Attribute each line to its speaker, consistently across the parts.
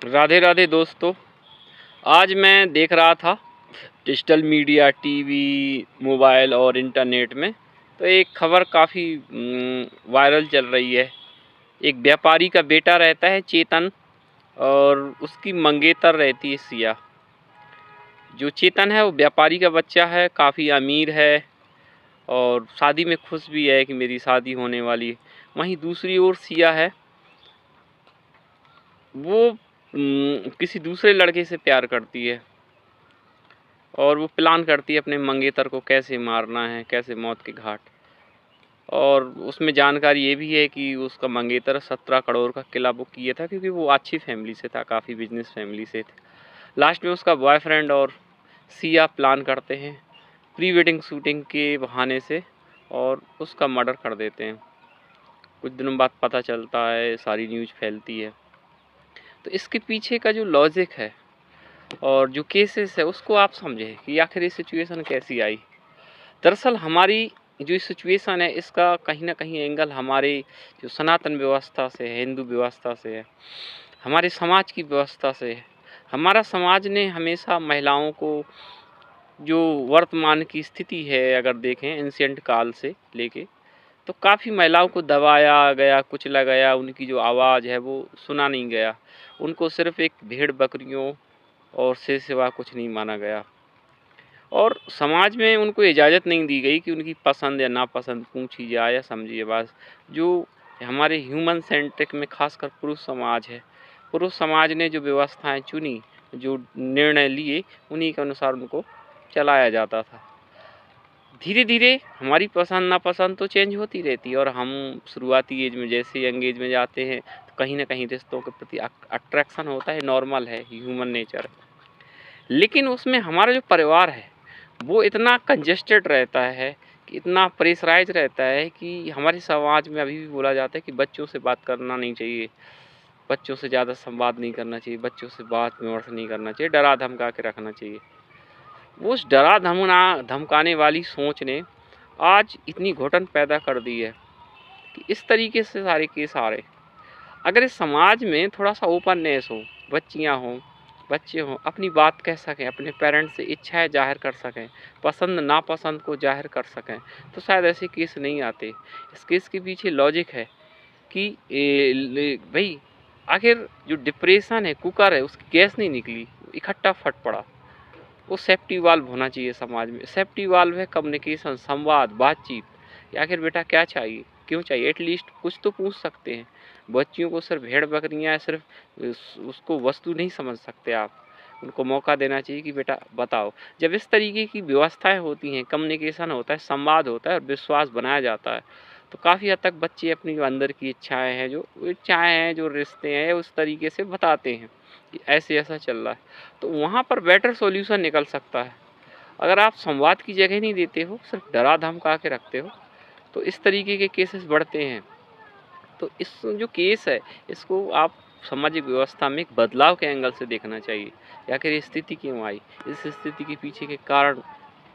Speaker 1: राधे राधे दोस्तों। आज मैं देख रहा था डिजिटल मीडिया, टीवी, मोबाइल और इंटरनेट में तो एक खबर काफ़ी वायरल चल रही है। एक व्यापारी का बेटा रहता है चेतन और उसकी मंगेतर रहती है सिया। जो चेतन है वो व्यापारी का बच्चा है, काफ़ी अमीर है और शादी में खुश भी है कि मेरी शादी होने वाली है। वहीं दूसरी ओर सिया है, वो किसी दूसरे लड़के से प्यार करती है और वो प्लान करती है अपने मंगेतर को कैसे मारना है, कैसे मौत के घाट। और उसमें जानकारी ये भी है कि उसका मंगेतर 17 करोड़ का किला बुक किया था, क्योंकि वो अच्छी फैमिली से था, काफ़ी बिजनेस फैमिली से थे। लास्ट में उसका बॉयफ्रेंड और सिया प्लान करते हैं प्री वेडिंग शूटिंग के बहाने से और उसका मर्डर कर देते हैं। कुछ दिनों बाद पता चलता है, सारी न्यूज़ फैलती है। तो इसके पीछे का जो लॉजिक है और जो केसेस है उसको आप समझें कि आखिर ये सिचुएशन कैसी आई। दरअसल हमारी जो सिचुएशन है इसका कहीं ना कहीं एंगल हमारे जो सनातन व्यवस्था से है, हिंदू व्यवस्था से है, हमारे समाज की व्यवस्था से है। हमारा समाज ने हमेशा महिलाओं को, जो वर्तमान की स्थिति है अगर देखें एंशियंट काल से लेके, तो काफ़ी महिलाओं को दबाया गया, कुचला गया, उनकी जो आवाज़ है वो सुना नहीं गया। उनको सिर्फ एक भेड़ बकरियों और से सिवा कुछ नहीं माना गया और समाज में उनको इजाज़त नहीं दी गई कि उनकी पसंद या नापसंद पूछी जाए या समझी जाए। जो हमारे ह्यूमन सेंट्रिक में खासकर पुरुष समाज है, पुरुष समाज ने जो व्यवस्थाएं चुनी, जो निर्णय लिए, उन्हीं के अनुसार उनको चलाया जाता था। धीरे धीरे हमारी पसंद नापसंद तो चेंज होती रहती है और हम शुरुआती एज में जैसे यंग एज में जाते हैं तो कहीं ना कहीं रिश्तों के प्रति अट्रैक्शन होता है, नॉर्मल है, ह्यूमन नेचर है। लेकिन उसमें हमारा जो परिवार है वो इतना कंजेस्टेड रहता है कि इतना प्रेशराइज रहता है कि हमारे समाज में अभी भी बोला जाता है कि बच्चों से बात करना नहीं चाहिए, बच्चों से ज़्यादा संवाद नहीं करना चाहिए, बच्चों से बात विमर्श नहीं करना चाहिए, डरा धमका के रखना चाहिए। वो उस डरा धमकाने वाली सोच ने आज इतनी घुटन पैदा कर दी है कि इस तरीके से सारे केस आ रहे। अगर इस समाज में थोड़ा सा ओपननेस हो, बच्चियाँ हों, बच्चे हों, अपनी बात कह सकें, अपने पेरेंट्स से इच्छाएं जाहिर कर सकें, पसंद नापसंद को जाहिर कर सकें, तो शायद ऐसे केस नहीं आते। इस केस के पीछे लॉजिक है कि भाई आखिर जो डिप्रेशन है, कुकर है, उसकी गैस नहीं निकली, इकट्ठा फट पड़ा। वो सेफ्टी वाल्व होना चाहिए समाज में। सेफ्टी वाल्व है कम्युनिकेशन, संवाद, बातचीत कि आखिर बेटा क्या चाहिए, क्यों चाहिए, एटलीस्ट कुछ तो पूछ सकते हैं। बच्चियों को सिर्फ भेड़ बकरियाँ, सिर्फ उसको वस्तु नहीं समझ सकते आप। उनको मौका देना चाहिए कि बेटा बताओ। जब इस तरीके की व्यवस्थाएं होती हैं, कम्युनिकेशन होता है, संवाद होता है और विश्वास बनाया जाता है, तो काफ़ी हद तक बच्चे अपनी जो अंदर की इच्छाएं हैं, जो रिश्ते हैं, उस तरीके से बताते हैं कि ऐसे ऐसा चल रहा है। तो वहाँ पर बेटर सॉल्यूशन निकल सकता है। अगर आप संवाद की जगह नहीं देते हो, सिर्फ डरा धमका के रखते हो, तो इस तरीके के केसेस बढ़ते हैं। तो इस जो केस है इसको आप सामाजिक व्यवस्था में एक बदलाव के एंगल से देखना चाहिए। या आखिर ये स्थिति क्यों आई, इस स्थिति के पीछे के कारण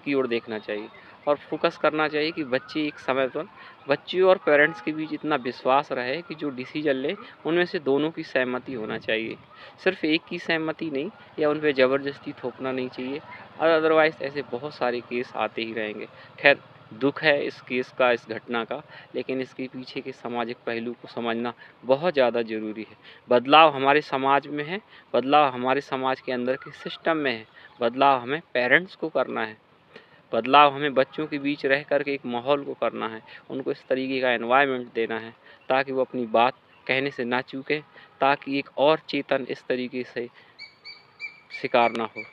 Speaker 1: की ओर देखना चाहिए और फोकस करना चाहिए कि बच्चे एक समय पर, बच्चे और पेरेंट्स के बीच इतना विश्वास रहे कि जो डिसीजन ले उनमें से दोनों की सहमति होना चाहिए। सिर्फ एक की सहमति नहीं, या उन पर ज़बरदस्ती थोपना नहीं चाहिए। और अदरवाइज़ ऐसे बहुत सारे केस आते ही रहेंगे। खैर, दुख है इस केस का, इस घटना का, लेकिन इसके पीछे के सामाजिक पहलू को समझना बहुत ज़्यादा ज़रूरी है। बदलाव हमारे समाज में है, बदलाव हमारे समाज के अंदर के सिस्टम में है, बदलाव हमें पेरेंट्स को करना है, बदलाव हमें बच्चों के बीच रह कर के एक माहौल को करना है, उनको इस तरीके का एनवायरनमेंट देना है ताकि वो अपनी बात कहने से ना चूकें, ताकि एक और चेतन इस तरीके से शिकार ना हो।